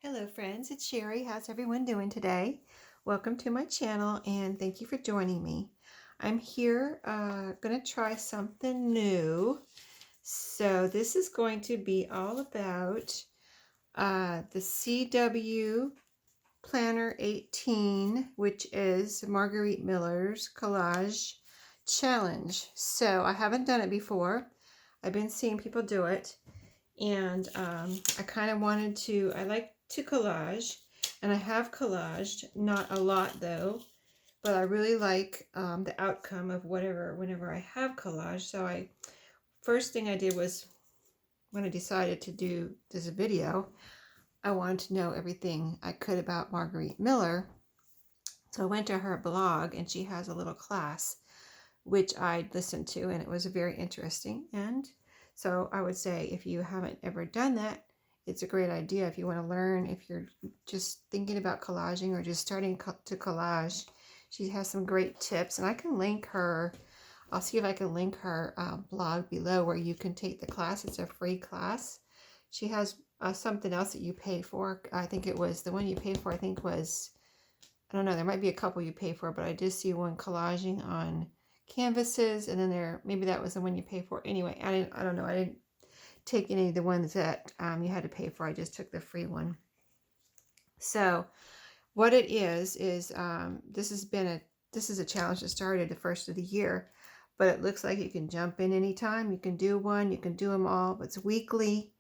Hello friends, it's Sherry. How's everyone doing today? Welcome to my channel and thank you for joining me. I'm here going to try something new. So this is going to be all about the CW Planner 18, which is Margarete Miller's Collage Challenge. So I haven't done it before. I've been seeing people do it. And I kind of wanted to, I like to collage, and I have collaged, not a lot though, but I really like the outcome of whenever I have collage. So first thing I did was, when I decided to do this video, I wanted to know everything I could about Margarete Miller. So I went to her blog, and she has a little class which I listened to, and it was very interesting. And so I would say, if you haven't ever done that, it's a great idea if you want to learn, if you're just thinking about collaging or just starting to collage. She has some great tips, and I can link her. I'll see if I can link her blog below where you can take the class. It's a free class. She has something else that you pay for. I think it was the one you pay for, I think was, I don't know, there might be a couple you pay for, but I did see one collaging on canvases, and then maybe that was the one you pay for. Anyway, I don't know, I didn't take any of the ones that you had to pay for. I just took the free one. So what it is this is a challenge that started the first of the year, but it looks like you can jump in anytime. You can do one, you can do them all, but it's weekly,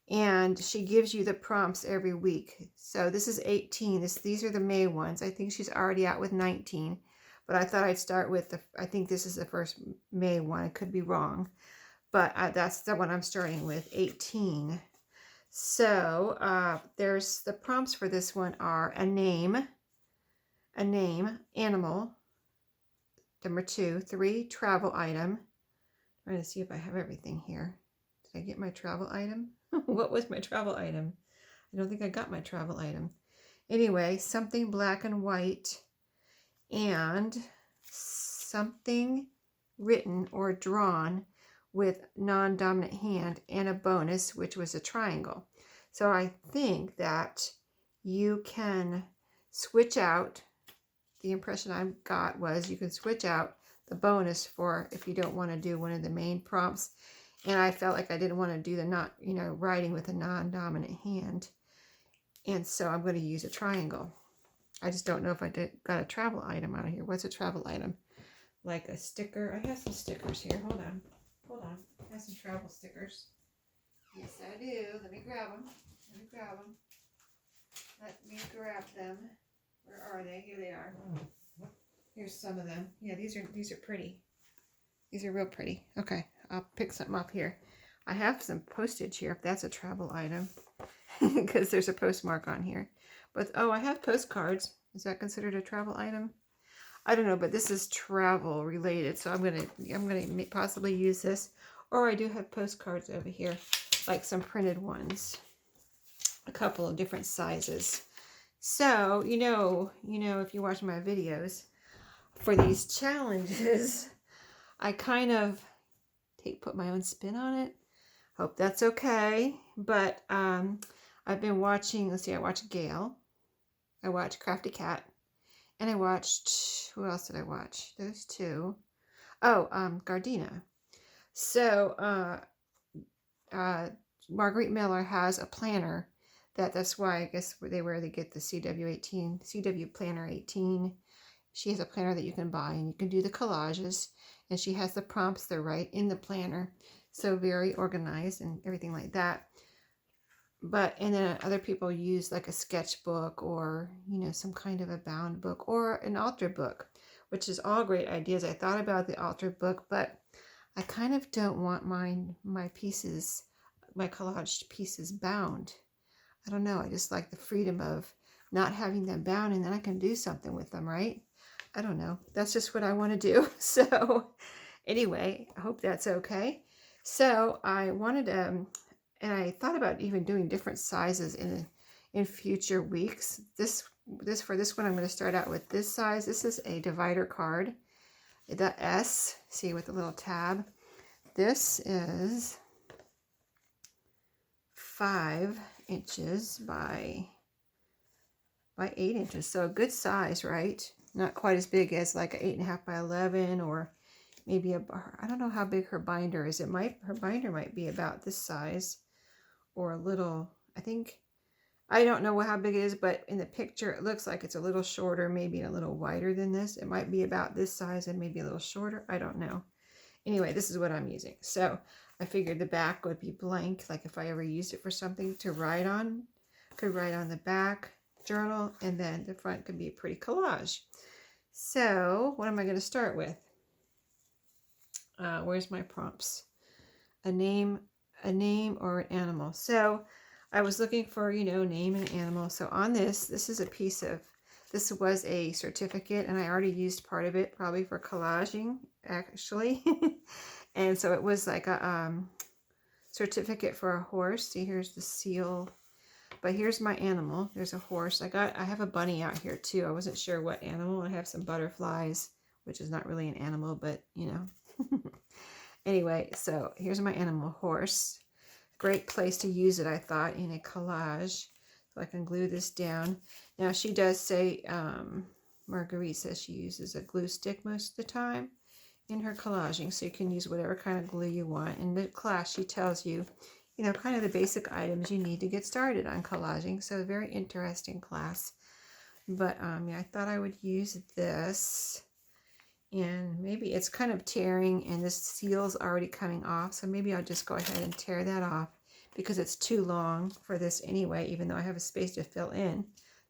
and she gives you the prompts every week. So this is 18. These are the May ones. I think she's already out with 19. But I thought I'd start with I think this is the first May one. I could be wrong. But that's the one I'm starting with, 18. So there's the prompts for this one are a name, animal, number 2, 3, travel item. I'm trying to see if I have everything here. Did I get my travel item? What was my travel item? I don't think I got my travel item. Anyway, something black and white, and something written or drawn with non-dominant hand, and a bonus, which was a triangle. So I think that you can switch out. The impression I got was you can switch out the bonus for if you don't want to do one of the main prompts. And I felt like I didn't want to do the writing with a non-dominant hand. And so I'm going to use a triangle. I just don't know if I got a travel item out of here. What's a travel item? Like a sticker. I have some stickers here. Hold on. I have some travel stickers. Yes, I do. Let me grab them. Let me grab them. Where are they? Here they are. Here's some of them. Yeah, these are pretty. These are real pretty. Okay, I'll pick something up here. I have some postage here if that's a travel item, because there's a postmark on here. But oh, I have postcards. Is that considered a travel item? I don't know, but this is travel related, so I'm gonna possibly use this. Or I do have postcards over here, like some printed ones, a couple of different sizes. So you know, if you watch my videos for these challenges, I kind of put my own spin on it. Hope that's okay. But I've been watching, let's see, I watched Gail, I watched Crafty Cat, and I watched, who else did I watch? Those two. Oh, Gardena. So Margarete Miller has a planner that's why I guess where they get the CW Planner 18. She has a planner that you can buy, and you can do the collages, and she has the prompts. They're right in the planner, so very organized and everything like that. And then other people use like a sketchbook, or some kind of a bound book, or an altar book, which is all great ideas. I thought about the altar book, but I kind of don't want my pieces, my collaged pieces, bound. I don't know. I just like the freedom of not having them bound, and then I can do something with them, right? I don't know. That's just what I want to do. So anyway, I hope that's okay. So I wanted and I thought about even doing different sizes in future weeks. For this one, I'm going to start out with this size. This is a divider card, the S, see, with the little tab. This is 5 inches by by 8 inches. So a good size, right? Not quite as big as like an 8.5 by 11, or maybe I don't know how big her binder is. Her binder might be about this size, or a little, I don't know how big it is, but in the picture it looks like it's a little shorter, maybe a little wider than this. It might be about this size and maybe a little shorter. I don't know. Anyway, this is what I'm using. So I figured the back would be blank, like if I ever used it for something to write on, could write on the back journal, and then the front could be a pretty collage. So what am I going to start with? Where's my prompts? A name or an animal. So I was looking for, name and animal. So on this is a piece of, this was a certificate, and I already used part of it probably for collaging, actually. And so it was like a certificate for a horse. See, here's the seal. But here's my animal. There's a horse. I have a bunny out here too. I wasn't sure what animal. I have some butterflies, which is not really an animal, but Anyway, so here's my animal, horse. Great place to use it, I thought, in a collage. So I can glue this down. Now she does say, Margarete says she uses a glue stick most of the time in her collaging. So you can use whatever kind of glue you want. In the class, she tells you, kind of the basic items you need to get started on collaging. So a very interesting class. But yeah, I thought I would use this. And maybe it's kind of tearing, and this seal's already coming off. So maybe I'll just go ahead and tear that off because it's too long for this anyway, even though I have a space to fill in.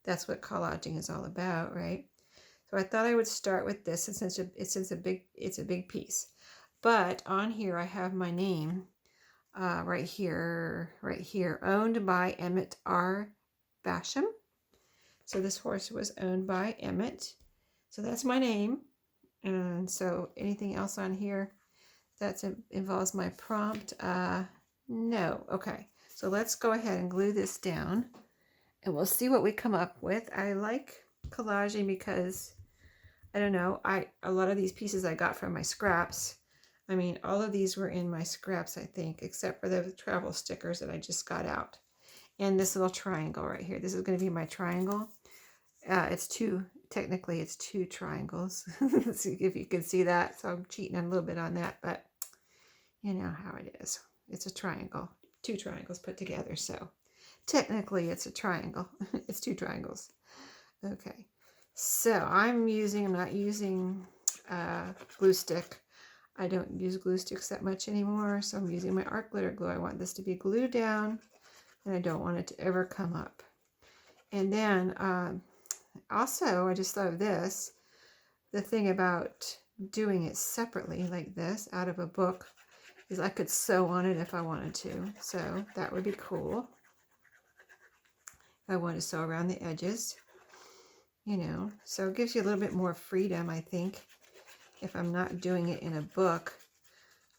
That's what collaging is all about, right? So I thought I would start with this, since it's a big piece. But on here I have my name. Right here, owned by Emmett R. Basham. So this horse was owned by Emmett. So that's my name. And so anything else on here that involves my prompt? No. Okay. So let's go ahead and glue this down, and we'll see what we come up with. I like collaging because, I don't know, a lot of these pieces I got from my scraps. I mean, all of these were in my scraps, I think, except for the travel stickers that I just got out. And this little triangle right here. This is going to be my triangle. Technically it's two triangles. If you can see that. So I'm cheating a little bit on that, but you know how it is. It's a triangle. Two triangles put together. So technically it's a triangle. It's two triangles. Okay. So I'm not using glue stick. I don't use glue sticks that much anymore, so I'm using my art glitter glue. I want this to be glued down, and I don't want it to ever come up. And then also, I just thought of this. The thing about doing it separately like this out of a book is I could sew on it if I wanted to. So that would be cool. I want to sew around the edges, so it gives you a little bit more freedom, I think, if I'm not doing it in a book.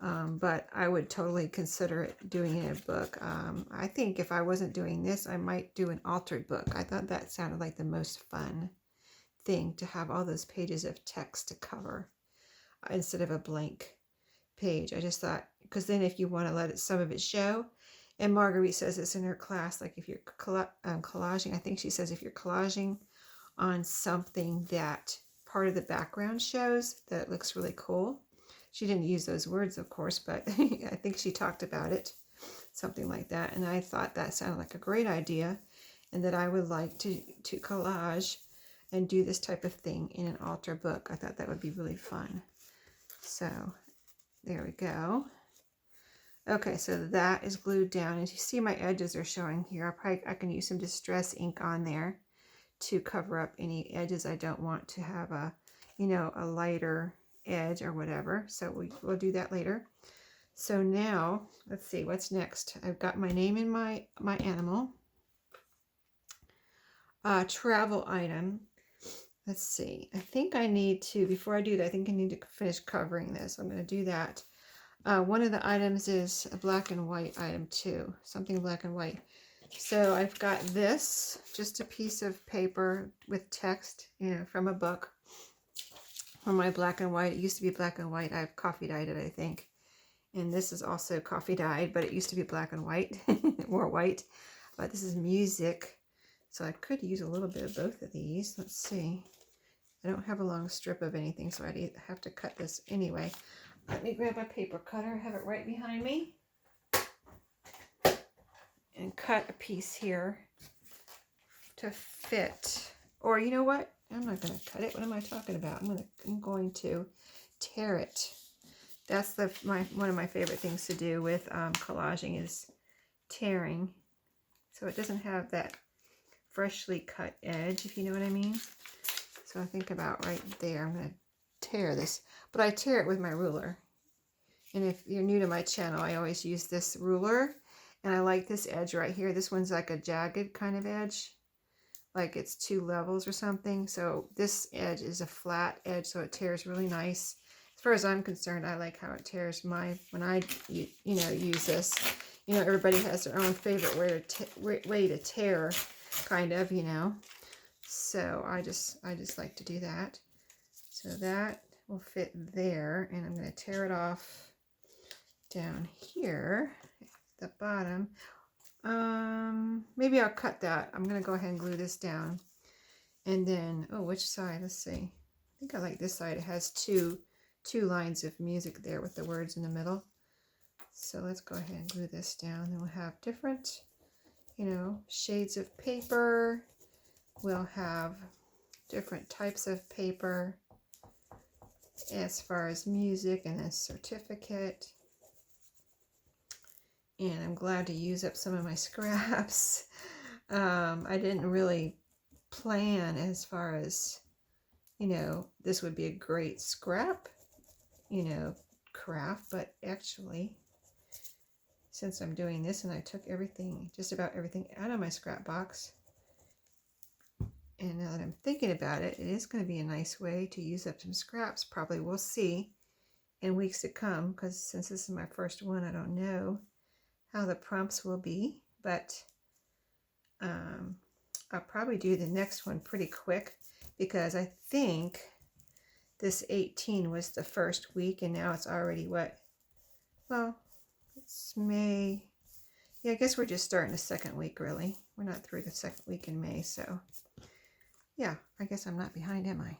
But I would totally consider it doing it in a book. I think if I wasn't doing this, I might do an altered book. I thought that sounded like the most fun thing, to have all those pages of text to cover instead of a blank page. I just thought, because then if you want to let some of it show, and Margarete says this in her class, like if you're collaging, I think she says if you're collaging on something that part of the background shows, that it looks really cool. She didn't use those words, of course, but I think she talked about it, something like that. And I thought that sounded like a great idea, and that I would like to collage and do this type of thing in an altar book. I thought that would be really fun. So there we go. Okay, so that is glued down. As you see, my edges are showing here. I can use some distress ink on there to cover up any edges I don't want to have a lighter edge or whatever. So we'll do that later. So now let's see what's next. I've got my name in my animal. Travel item. Let's see. I think I need to, before I do that, I think I need to finish covering this. I'm going to do that. One of the items is a black and white item too. Something black and white. So I've got this, just a piece of paper with text, from a book. For my black and white, it used to be black and white. I've coffee dyed it, I think. And this is also coffee dyed, but it used to be black and white, more white. But this is music. So I could use a little bit of both of these. Let's see. I don't have a long strip of anything, so I'd have to cut this anyway. Let me grab my paper cutter. I have it right behind me. And cut a piece here to fit. Or you know what? I'm not going to cut it. What am I talking about? I'm going to tear it. That's one of my favorite things to do with collaging is tearing. So it doesn't have that freshly cut edge, if you know what I mean. So I think about right there, I'm going to tear this. But I tear it with my ruler. And if you're new to my channel, I always use this ruler. And I like this edge right here. This one's like a jagged kind of edge. Like it's 2 levels or something. So this edge is a flat edge, so it tears really nice. As far as I'm concerned, I like how it tears when I use this. You know, everybody has their own favorite way to tear, kind of, you know. So I just like to do that. So that will fit there, and I'm going to tear it off down here at the bottom. Maybe I'll cut that. I'm going to go ahead and glue this down. And then, oh, which side? Let's see. I think I like this side. It has two lines of music there with the words in the middle. So let's go ahead and glue this down. Then we'll have different, you know, shades of paper. We'll have different types of paper as far as music and a certificate. And I'm glad to use up some of my scraps. I didn't really plan as far as, you know, this would be a great scrap, you know, craft, but actually, since I'm doing this and I took everything, just about everything out of my scrap box, and now that I'm thinking about it, it is going to be a nice way to use up some scraps. Probably we'll see in weeks to come, because since this is my first one, I don't know how the prompts will be, but I'll probably do the next one pretty quick, because I think this 18 was the first week, and now it's already what? Well, it's May. Yeah, I guess we're just starting the second week, really. We're not through the second week in May, so yeah, I guess I'm not behind, am I?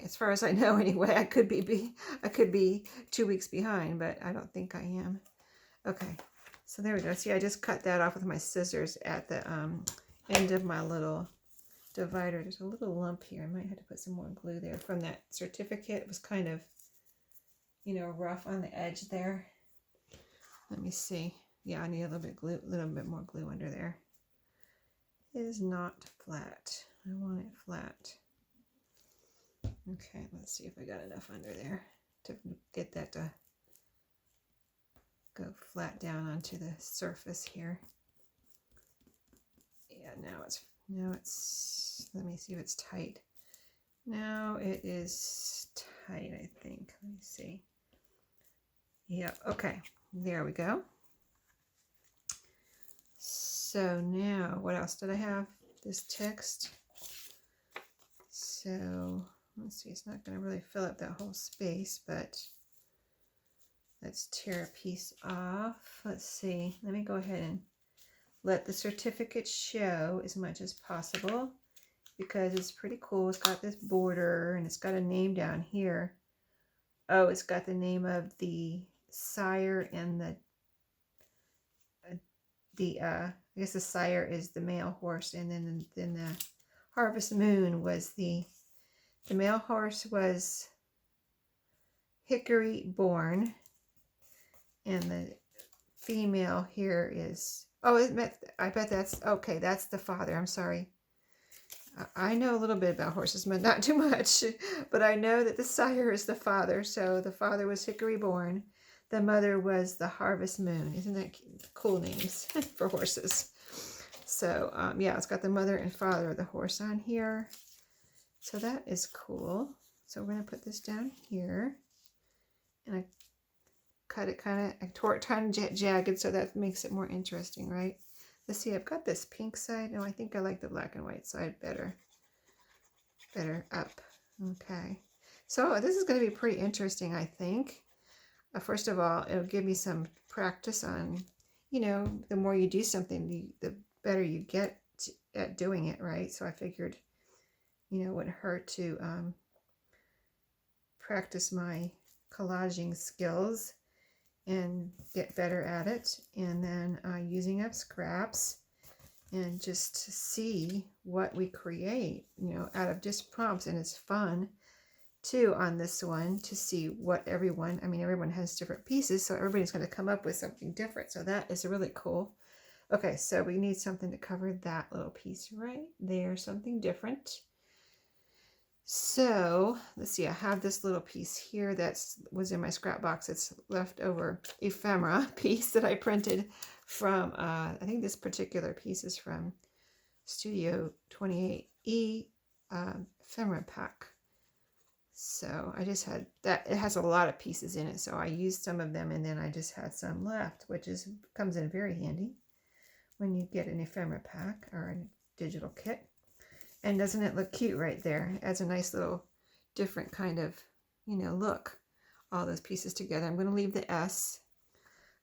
As far as I know, anyway, I could be 2 weeks behind, but I don't think I am. Okay, so there we go. See, I just cut that off with my scissors at the end of my little divider. There's a little lump here. I might have to put some more glue there from that certificate. It was kind of, you know, rough on the edge there. Let me see. Yeah, I need a little bit more glue under there. It is not flat. I want it flat. Okay, let's see if I got enough under there to get that to go flat down onto the surface here. Yeah, now it's, let me see if it's tight. Now it is tight, I think. Let me see. Yeah, okay, there we go. So now, what else did I have? This text. So let's see, it's not going to really fill up that whole space, but let's tear a piece off. Let's see, let me go ahead and let the certificate show as much as possible, because it's pretty cool. It's got this border and it's got a name down here. Oh, it's got the name of the sire and I guess the sire is the male horse, and then the harvest moon was the male horse was Hickory born, and the female here is, oh, I bet that's, okay, that's the father. I'm sorry. I know a little bit about horses, but not too much. But I know that the sire is the father. So the father was Hickory born. The mother was the harvest moon. Isn't that cool names for horses? So yeah, it's got the mother and father of the horse on here. So that is cool. So we're going to put this down here. And I cut it I tore it kind of jagged, so that makes it more interesting, right? Let's see, I've got this pink side. No, I think I like the black and white side better up. Okay. So this is going to be pretty interesting, I think. First of all, it'll give me some practice on, you know, the more you do something, the better you get at doing it right. So I figured, you know, it wouldn't hurt to practice my collaging skills and get better at it. And then using up scraps and just to see what we create, you know, out of just prompts. And it's fun too on this one to see what everyone, I mean, everyone has different pieces, so everybody's going to come up with something different. So that is really cool. Okay, so we need something to cover that little piece right there, something different. So let's see, I have this little piece here that was in my scrap box. It's leftover ephemera piece that I printed from, I think this particular piece is from Studio 28E ephemera pack. So I just had that. It has a lot of pieces in it, so I used some of them, and then I just had some left, which comes in very handy when you get an ephemera pack or a digital kit. And doesn't it look cute right there? It adds a nice little different kind of, you know, look. All those pieces together. I'm going to leave the S.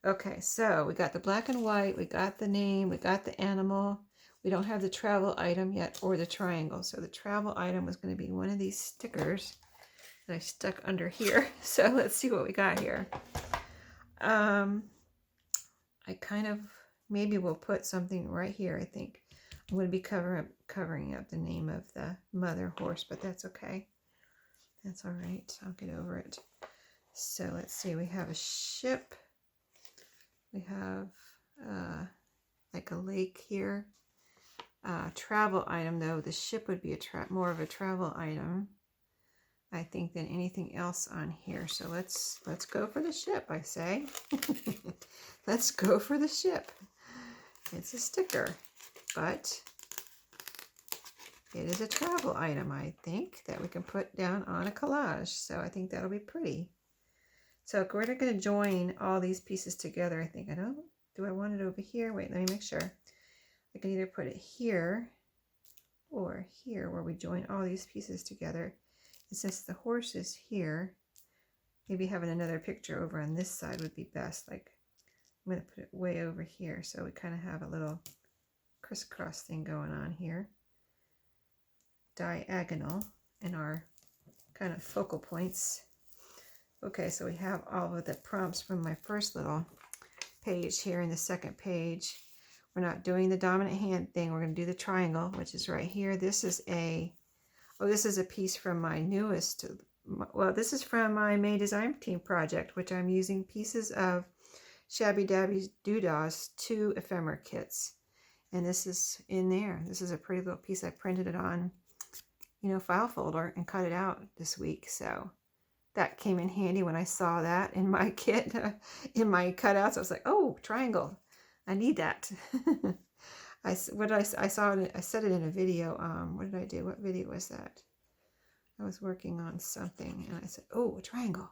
Okay, so we got the black and white, we got the name, we got the animal. We don't have the travel item yet or the triangle. So the travel item was going to be one of these stickers that I stuck under here. So let's see what we got here. I kind of, maybe we'll put something right here. I think I'm going to be covering up the name of the mother horse, but that's okay. That's all right. I'll get over it. So let's see. We have a ship. We have like a lake here. Travel item, though. The ship would be more of a travel item, I think, than anything else on here. So let's go for the ship, I say. Let's go for the ship. It's a sticker, but it is a travel item, I think, that we can put down on a collage. So I think that'll be pretty. So we're going to join all these pieces together, I think. Do I want it over here? Wait, let me make sure. I can either put it here or here, where we join all these pieces together. And since the horse is here, maybe having another picture over on this side would be best. Like, I'm going to put it way over here, so we kind of have a little crisscross thing going on here. Diagonal in our kind of focal points. Okay, so we have all of the prompts from my first little page here in the second page. We're not doing the dominant hand thing. We're going to do the triangle, which is right here. This is a piece from my newest, well, this is from my May Design Team project, which I'm using pieces of Shabby Dabby Doodah's 2 ephemera kits. And this is in there. This is a pretty little piece. I printed it on, you know, file folder and cut it out this week. So that came in handy when I saw that in my kit, in my cutouts. I was like, oh, triangle. I need that. I said it in a video. What did I do? What video was that? I was working on something and I said, oh, a triangle.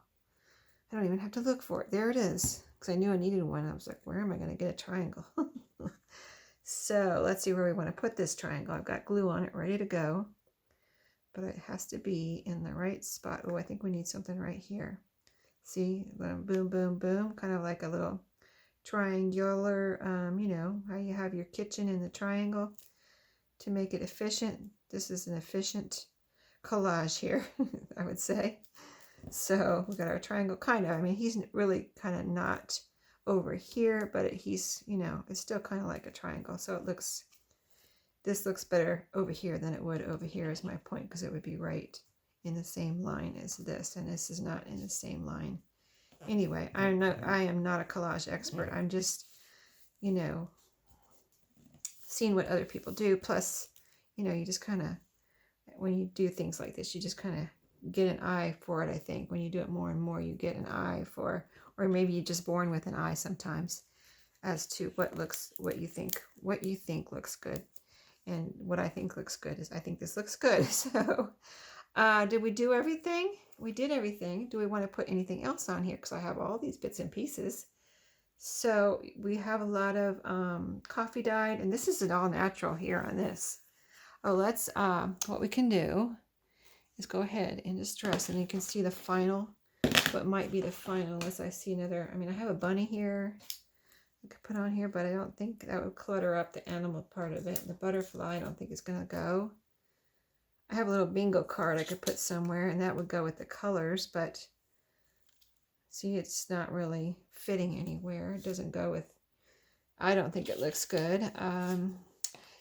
I don't even have to look for it. There it is. Because I knew I needed one. I was like, where am I going to get a triangle? So let's see where we want to put this triangle. I've got glue on it ready to go. But it has to be in the right spot. Oh, I think we need something right here. See? Boom, boom, boom, boom. Kind of like a little triangular, you know, how you have your kitchen in the triangle to make it efficient. This is an efficient collage here, I would say. So we got our triangle, kind of. I mean, he's really kind of not over here, but he's, you know, it's still kind of like a triangle. So it looks, this looks better over here than it would over here is my point, because it would be right in the same line as this, and this is not in the same line. Anyway, I am not a collage expert. I'm just, you know, seeing what other people do. Plus, you know, you just kind of, when you do things like this, you just kind of get an eye for it, I think. When you do it more and more, you get an eye for, or maybe you're just born with an eye sometimes as to what you think looks good. And what I think looks good is, I think this looks good. So, did we do everything? We did everything. Do we want to put anything else on here? Because I have all these bits and pieces. So we have a lot of coffee dyed, and this is an all natural here on this. Oh, let's, what we can do is go ahead and just dress, and you can see the final, what might be the final, unless I see another. I mean, I have a bunny here. I could put on here, but I don't think that would clutter up the animal part of it. The butterfly, I don't think it's going to go. I have a little bingo card I could put somewhere, and that would go with the colors, but see, it's not really fitting anywhere. It doesn't go with, I don't think it looks good.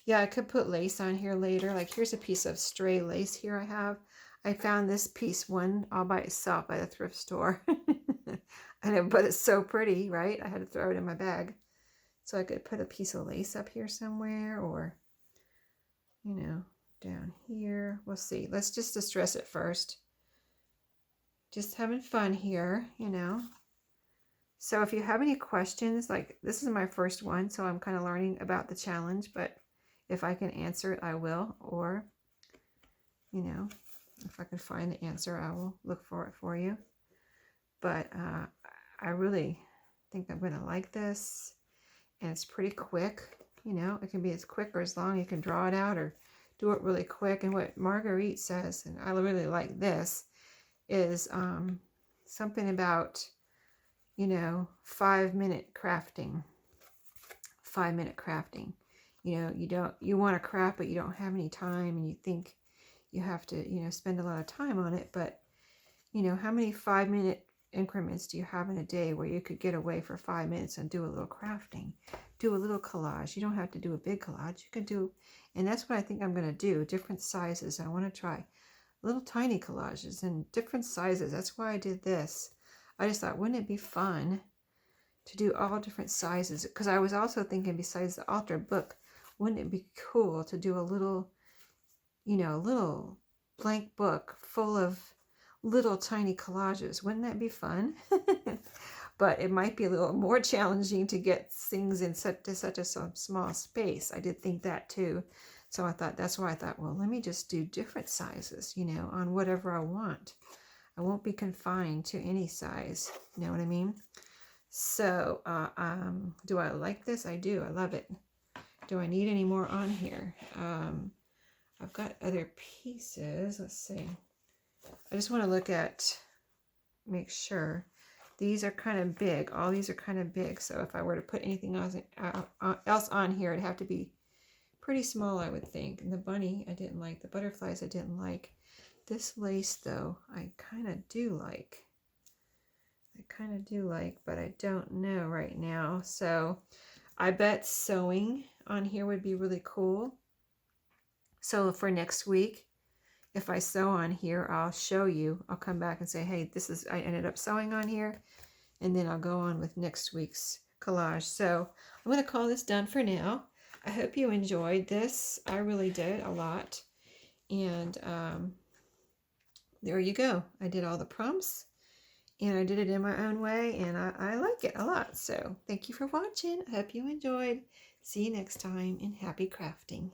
Yeah, I could put lace on here later. Like, here's a piece of stray lace here I have. I found this piece one all by itself at a thrift store. But it's so pretty, right? I had to throw it in my bag. So I could put a piece of lace up here somewhere, or, you know, down here. We'll see. Let's just distress it first. Just having fun here, you know. So if you have any questions, like, this is my first one, so I'm kind of learning about the challenge, but if I can answer it, I will. Or, you know, if I can find the answer, I will look for it for you. But I really think I'm going to like this. And it's pretty quick. You know, it can be as quick or as long. You can draw it out or do it really quick. And what Margarete says, and I really like this, is something about, you know, 5-minute crafting. 5-minute crafting. You know, you want to craft, but you don't have any time, and you think you have to, you know, spend a lot of time on it. But, you know, how many 5-minute increments do you have in a day where you could get away for 5 minutes and do a little crafting, do a little collage? You don't have to do a big collage. You can do, and that's what I think I'm going to do, different sizes. I want to try little tiny collages in different sizes. That's why I did this. I just thought, wouldn't it be fun to do all different sizes? Because I was also thinking, besides the altar book, wouldn't it be cool to do a little, you know, little blank book full of little tiny collages? Wouldn't that be fun? But it might be a little more challenging to get things in such a small space. I did think that too. So I thought, that's why I thought, well, let me just do different sizes, you know, on whatever I want. I won't be confined to any size. You know what I mean? So, do I like this? I do. I love it. Do I need any more on here? I've got other pieces. Let's see. I just want to look at, make sure. These are kind of big. All these are kind of big. So if I were to put anything else on here, it'd have to be pretty small, I would think. And the bunny, I didn't like. The butterflies, I didn't like. This lace, though, I kind of do like. But I don't know right now. So I bet sewing on here would be really cool. So for next week, if I sew on here, I'll show you. I'll come back and say, hey, this is, I ended up sewing on here. And then I'll go on with next week's collage. So I'm going to call this done for now. I hope you enjoyed this. I really did a lot. And there you go. I did all the prompts. And I did it in my own way. And I like it a lot. So thank you for watching. I hope you enjoyed. See you next time, and happy crafting.